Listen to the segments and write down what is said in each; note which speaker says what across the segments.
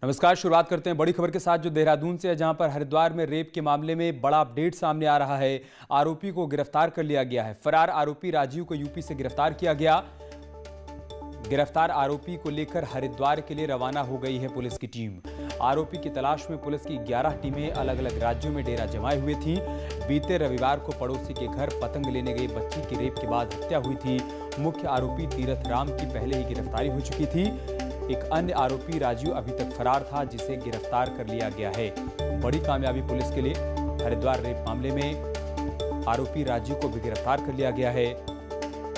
Speaker 1: नमस्कार। शुरुआत करते हैं बड़ी खबर के साथ जो देहरादून से है, जहां पर हरिद्वार में रेप के मामले में बड़ा अपडेट सामने आ रहा है। आरोपी को गिरफ्तार कर लिया गया है। फरार आरोपी राजीव को यूपी से गिरफ्तार किया गया। गिरफ्तार आरोपी को लेकर हरिद्वार के लिए रवाना हो गई है पुलिस की टीम। आरोपी की तलाश में पुलिस की 11 टीमें अलग अलग राज्यों में डेरा जमाए हुए थीं। बीते रविवार को पड़ोसी के घर पतंग लेने गई बच्ची की रेप के बाद हत्या हुई थी। मुख्य आरोपी तीरथ राम की पहले ही गिरफ्तारी हो चुकी थी। एक अन्य आरोपी राजीव अभी तक फरार था, जिसे गिरफ्तार कर लिया गया है। बड़ी कामयाबी पुलिस के लिए। हरिद्वार रेप मामले में आरोपी राजीव को भी गिरफ्तार कर लिया गया है।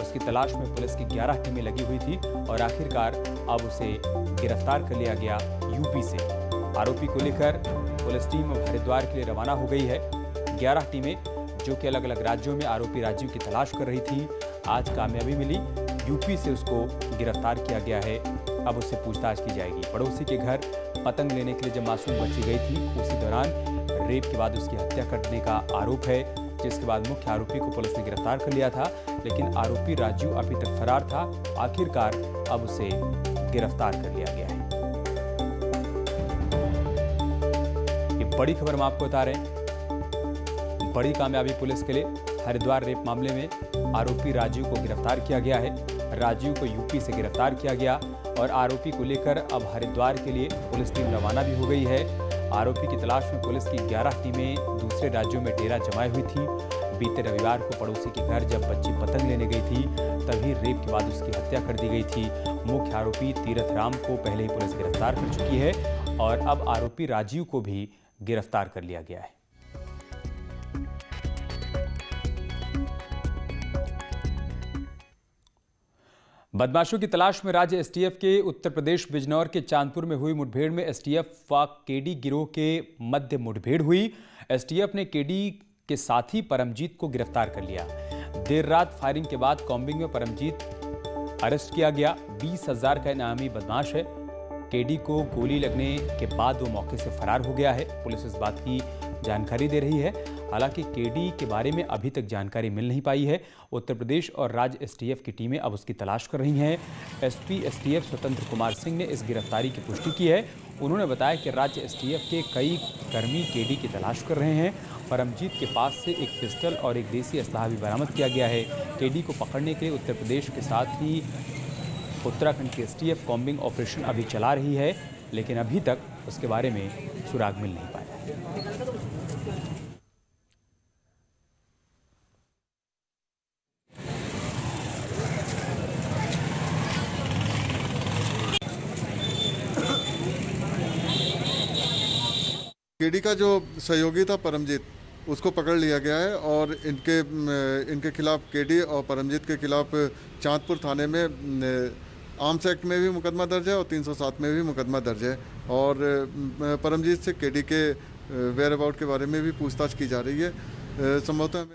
Speaker 1: उसकी तलाश में पुलिस की 11 टीमें लगी हुई थी और आखिरकार अब उसे गिरफ्तार कर लिया गया यूपी से। आरोपी को लेकर पुलिस टीम अब हरिद्वार के लिए रवाना हो गई है। 11 टीमें जो कि अलग अलग राज्यों में आरोपी राजीव की तलाश कर रही थी, आज कामयाबी मिली। यूपी से उसको गिरफ्तार किया गया है। अब उससे पूछताछ की जाएगी। पड़ोसी के घर पतंग लेने के लिए जब मासूम बच्ची गई थी, उसी दौरान रेप के बाद उसकी हत्या करने का आरोप है, जिसके बाद मुख्य आरोपी को पुलिस ने गिरफ्तार कर लिया था। लेकिन आरोपी राजू अभी तक फरार था। आखिरकार अब उसे गिरफ्तार कर लिया गया है। ये बड़ी खबर हम आपको बता रहे हैं। बड़ी कामयाबी पुलिस के लिए। हरिद्वार रेप मामले में आरोपी राजीव को गिरफ्तार किया गया है। राजीव को यूपी से गिरफ्तार किया गया और आरोपी को लेकर अब हरिद्वार के लिए पुलिस टीम रवाना भी हो गई है। आरोपी की तलाश में पुलिस की 11 टीमें दूसरे राज्यों में डेरा जमाए हुई थी। बीते रविवार को पड़ोसी के घर जब बच्ची पतंग लेने गई थी, तभी रेप के बाद उसकी हत्या कर दी गई थी। मुख्य आरोपी तीरथ राम को पहले ही पुलिस गिरफ्तार कर चुकी है और अब आरोपी राजीव को भी गिरफ्तार कर लिया गया है। बदमाशों की तलाश में राज्य एसटीएफ के उत्तर प्रदेश बिजनौर के चांदपुर में हुई मुठभेड़ में एसटीएफ व केडी गिरोह के मध्य मुठभेड़ हुई। एसटीएफ ने केडी के साथी परमजीत को गिरफ्तार कर लिया। देर रात फायरिंग के बाद कॉम्बिंग में परमजीत अरेस्ट किया गया। 20,000 का इनामी बदमाश है। केडी को गोली लगने के बाद वो मौके से फरार हो गया है। पुलिस इस बात की जानकारी दे रही है। हालांकि केडी के बारे में अभी तक जानकारी मिल नहीं पाई है। उत्तर प्रदेश और राज्य एसटीएफ की टीमें अब उसकी तलाश कर रही हैं। एसपी एसटीएफ स्वतंत्र कुमार सिंह ने इस गिरफ्तारी की पुष्टि की है। उन्होंने बताया कि राज्य एसटीएफ के कई कर्मी केडी की तलाश कर रहे हैं। परमजीत के पास से एक पिस्टल और एक देसी असलाह भी बरामद किया गया है। केडी को पकड़ने के लिए उत्तर प्रदेश के साथ ही उत्तराखंड की एसटीएफ कॉम्बिंग ऑपरेशन अभी चला रही है, लेकिन अभी तक उसके बारे में सुराग मिल नहीं पाया।
Speaker 2: केडी का जो सहयोगी था परमजीत, उसको पकड़ लिया गया है और इनके खिलाफ, केडी और परमजीत के खिलाफ चांदपुर थाने में आर्म्स एक्ट में भी मुकदमा दर्ज है और 307 में भी मुकदमा दर्ज है। और परमजीत से केडी के वेयर अबाउट के बारे में भी पूछताछ की जा रही है संभवतः।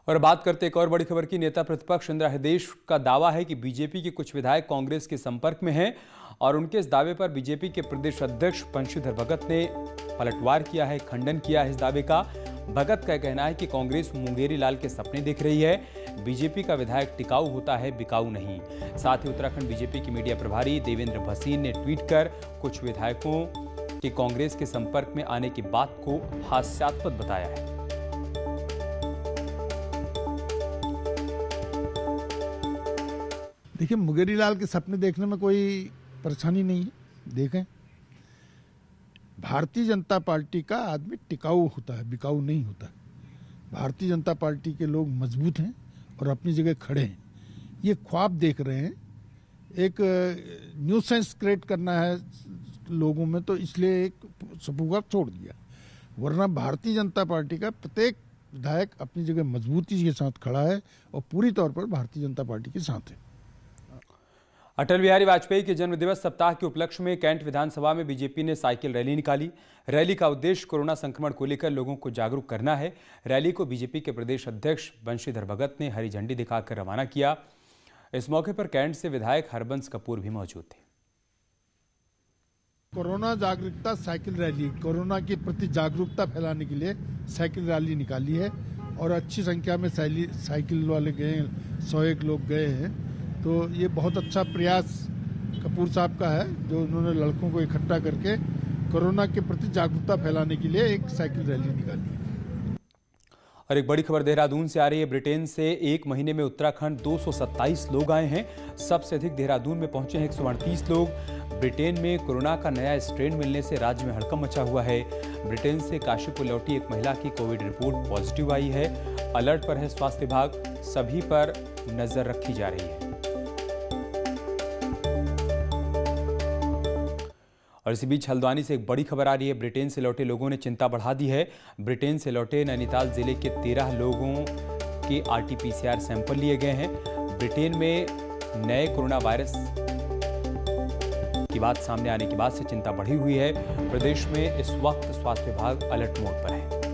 Speaker 1: और बात करते एक और बड़ी खबर की। नेता प्रतिपक्ष इंदिरा हृदयेश का दावा है कि बीजेपी के कुछ विधायक कांग्रेस के संपर्क में हैं और उनके इस दावे पर बीजेपी के प्रदेश अध्यक्ष बंशीधर भगत ने पलटवार किया है, खंडन किया है इस दावे का। भगत का कहना है कि कांग्रेस मुंगेरी लाल के सपने देख रही है। बीजेपी का विधायक टिकाऊ होता है, बिकाऊ नहीं। साथ ही उत्तराखंड बीजेपी के मीडिया प्रभारी देवेंद्र भसीन ने ट्वीट कर कुछ विधायकों के कांग्रेस के संपर्क में आने की बात को हास्यास्पद बताया है।
Speaker 3: देखिए, मुंगेरी लाल के सपने देखने में कोई परेशानी नहीं है। देखें, भारतीय जनता पार्टी का आदमी टिकाऊ होता है, बिकाऊ नहीं होता। भारतीय जनता पार्टी के लोग मजबूत हैं और अपनी जगह खड़े हैं। ये ख्वाब देख रहे हैं, एक न्यूसेंस क्रिएट करना है लोगों में, तो इसलिए एक सपूगा छोड़ दिया। वरना भारतीय जनता पार्टी का प्रत्येक विधायक अपनी जगह मजबूती के साथ खड़ा है और पूरी तौर पर भारतीय जनता पार्टी के साथ है।
Speaker 1: अटल बिहारी वाजपेयी के जन्मदिवस सप्ताह के उपलक्ष्य में कैंट विधानसभा में बीजेपी ने साइकिल रैली निकाली। रैली का उद्देश्य कोरोना संक्रमण को लेकर लोगों को जागरूक करना है। रैली को बीजेपी के प्रदेश अध्यक्ष बंशीधर भगत ने हरी झंडी दिखाकर रवाना किया। इस मौके पर कैंट से विधायक हरबंस कपूर भी मौजूद थे।
Speaker 3: कोरोना जागरूकता साइकिल रैली, कोरोना के प्रति जागरूकता फैलाने के लिए साइकिल रैली निकाली है और अच्छी संख्या में साइकिल वाले गए, 101 लोग गए हैं। तो ये बहुत अच्छा प्रयास कपूर साहब का है, जो उन्होंने लड़कों को इकट्ठा करके कोरोना के प्रति जागरूकता फैलाने के लिए एक साइकिल रैली निकाली।
Speaker 1: और एक बड़ी खबर देहरादून से आ रही है। ब्रिटेन से एक महीने में उत्तराखंड 227 लोग आए हैं। सबसे अधिक देहरादून में पहुंचे हैं 138 लोग। ब्रिटेन में कोरोना का नया स्ट्रेन मिलने से राज्य में हड़कंप मचा हुआ है। ब्रिटेन से काशीपुर लौटी एक महिला की कोविड रिपोर्ट पॉजिटिव आई है। अलर्ट पर है स्वास्थ्य विभाग, सभी पर नजर रखी जा रही है। और इसी बीच हल्द्वानी से एक बड़ी खबर आ रही है। ब्रिटेन से लौटे लोगों ने चिंता बढ़ा दी है। ब्रिटेन से लौटे नैनीताल जिले के 13 लोगों के RT-PCR सैंपल लिए गए हैं। ब्रिटेन में नए कोरोना वायरस की बात सामने आने के बाद से चिंता बढ़ी हुई है। प्रदेश में इस वक्त स्वास्थ्य विभाग अलर्ट मोड पर है।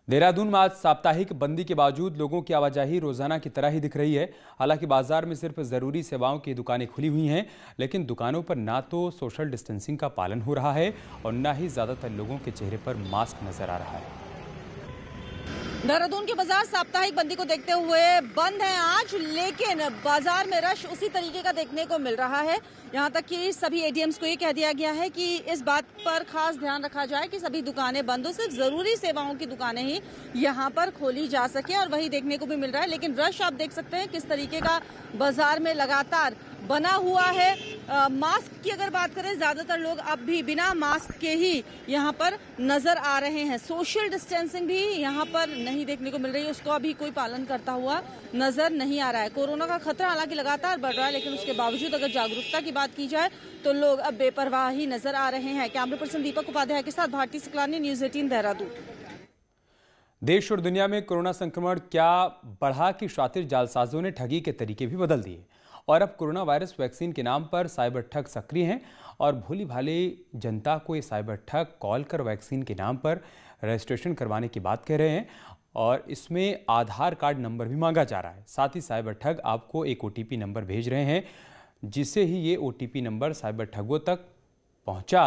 Speaker 1: देहरादून में आज साप्ताहिक बंदी के बावजूद लोगों की आवाजाही रोजाना की तरह ही दिख रही है। हालांकि बाजार में सिर्फ जरूरी सेवाओं की दुकानें खुली हुई हैं, लेकिन दुकानों पर ना तो सोशल डिस्टेंसिंग का पालन हो रहा है और ना ही ज्यादातर लोगों के चेहरे पर मास्क नजर आ रहा है।
Speaker 4: देहरादून के बाजार साप्ताहिक बंदी को देखते हुए बंद हैं आज, लेकिन बाजार में रश उसी तरीके का देखने को मिल रहा है। यहाँ तक कि सभी ATMs को ये कह दिया गया है कि इस बात पर खास ध्यान रखा जाए कि सभी दुकानें बंद हो, सिर्फ जरूरी सेवाओं की दुकानें ही यहाँ पर खोली जा सके, और वही देखने को भी मिल रहा है। लेकिन रश आप देख सकते हैं किस तरीके का बाजार में लगातार बना हुआ है। मास्क की अगर बात करें, ज्यादातर लोग अब भी बिना मास्क के ही यहाँ पर नजर आ रहे हैं। सोशल डिस्टेंसिंग भी यहाँ पर नहीं देखने को मिल रही है, उसको अभी कोई पालन करता हुआ नजर नहीं आ रहा है। कोरोना का खतरा हालांकि लगातार बढ़ रहा है, लेकिन उसके बावजूद अगर जागरूकता की बात की जाए तो लोग अब बेपरवाह ही नजर आ रहे हैं। कैमरा पर्सन दीपक उपाध्याय के साथ भारती सिकलानी, न्यूज़ 18 देहरादून।
Speaker 1: देश और दुनिया में कोरोना संक्रमण क्या बढ़ा कि शातिर जालसाजों ने ठगी के तरीके भी बदल दिए और अब कोरोना वायरस वैक्सीन के नाम पर साइबर ठग सक्रिय हैं और भोली भाली जनता को ये साइबर ठग कॉल कर वैक्सीन के नाम पर रजिस्ट्रेशन करवाने की बात कह रहे हैं और इसमें आधार कार्ड नंबर भी मांगा जा रहा है। साथ ही साइबर ठग आपको एक OTP नंबर भेज रहे हैं, जिससे ही ये OTP नंबर साइबर ठगों तक पहुंचा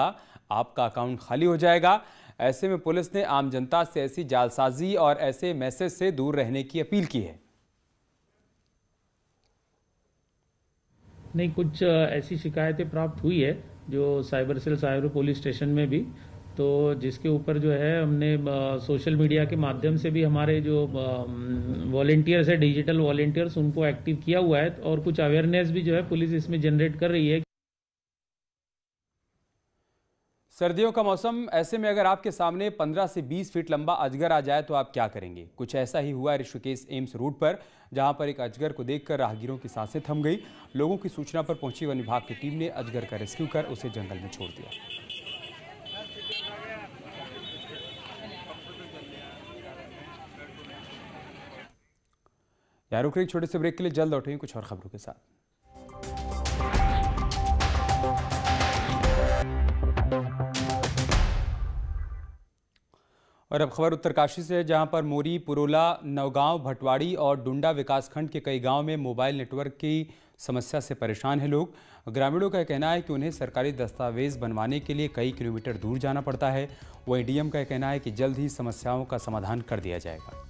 Speaker 1: आपका अकाउंट खाली हो जाएगा। ऐसे में पुलिस ने आम जनता से ऐसी जालसाजी और ऐसे मैसेज से दूर रहने की अपील की है।
Speaker 5: नहीं, कुछ ऐसी शिकायतें प्राप्त हुई है जो cyber cell cyber police station में भी, तो जिसके ऊपर जो है हमने सोशल मीडिया के माध्यम से भी हमारे जो वॉलेंटियर्स है, डिजिटल वॉलेंटियर्स, उनको एक्टिव किया हुआ है और कुछ अवेयरनेस भी जो है पुलिस इसमें जनरेट कर रही है।
Speaker 1: सर्दियों का मौसम, ऐसे में अगर आपके सामने 15 से 20 फीट लंबा अजगर आ जाए तो आप क्या करेंगे? कुछ ऐसा ही हुआ ऋषिकेश एम्स रोड पर, जहां पर एक अजगर को देखकर राहगीरों की सांसें थम गई। लोगों की सूचना पर पहुंची वन विभाग की टीम ने अजगर का रेस्क्यू कर उसे जंगल में छोड़ दिया। यार रुक, एक छोटे से ब्रेक के लिए जल्द लौटेंगे कुछ और खबरों के साथ। और अब खबर उत्तरकाशी से है, जहां पर मोरी, पुरोला, नौगांव, भटवाड़ी और डुंडा विकासखंड के कई गांव में मोबाइल नेटवर्क की समस्या से परेशान हैं लोग। ग्रामीणों का कहना है कि उन्हें सरकारी दस्तावेज बनवाने के लिए कई किलोमीटर दूर जाना पड़ता है। वहीं DM का कहना है कि जल्द ही समस्याओं का समाधान कर दिया जाएगा।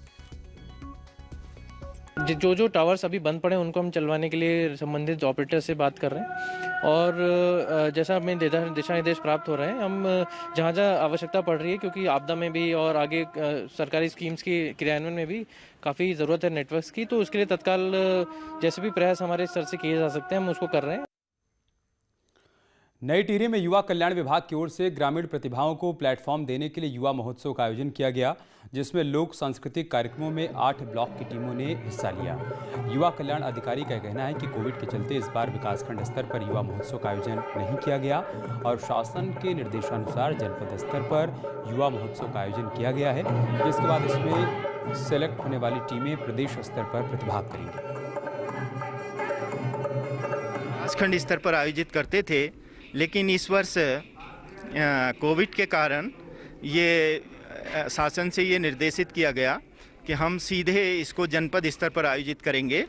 Speaker 6: जो टावर्स अभी बंद पड़े उनको हम चलवाने के लिए संबंधित ऑपरेटर से बात कर रहे हैं और जैसा हमें दिशा निर्देश प्राप्त हो रहे हैं, हम जहाँ आवश्यकता पड़ रही है, क्योंकि आपदा में भी और आगे सरकारी स्कीम्स की क्रियान्वयन में भी काफ़ी ज़रूरत है नेटवर्क्स की, तो उसके लिए तत्काल जैसे भी प्रयास हमारे स्तर से किए जा सकते हैं हम उसको कर रहे हैं।
Speaker 1: नई टिहरी में युवा कल्याण विभाग की ओर से ग्रामीण प्रतिभाओं को प्लेटफॉर्म देने के लिए युवा महोत्सव का आयोजन किया गया, जिसमें लोक सांस्कृतिक कार्यक्रमों में 8 ब्लॉक की टीमों ने हिस्सा लिया। युवा कल्याण अधिकारी का कहना है कि कोविड के चलते इस बार विकासखंड स्तर पर युवा महोत्सव का आयोजन नहीं किया गया और शासन के निर्देशानुसार जनपद स्तर पर युवा महोत्सव का आयोजन किया गया है, जिसके बाद इसमें सेलेक्ट होने वाली टीमें प्रदेश स्तर पर प्रतिभाग करेंगी।
Speaker 7: विकासखंड स्तर पर आयोजित करते थे, लेकिन इस वर्ष कोविड के कारण ये शासन से ये निर्देशित किया गया कि हम सीधे इसको जनपद स्तर पर आयोजित करेंगे,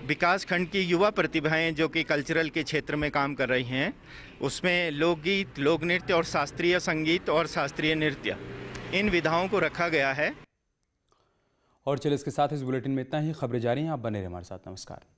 Speaker 7: विकास खंड की युवा प्रतिभाएं जो कि कल्चरल के क्षेत्र में काम कर रही हैं, उसमें लोकगीत, लोक नृत्य और शास्त्रीय संगीत और शास्त्रीय नृत्य, इन विधाओं को रखा गया है।
Speaker 1: और चलिए इसके साथ इस बुलेटिन में इतना ही। खबरें जारी हैं, आप बने रहिए हमारे साथ। नमस्कार।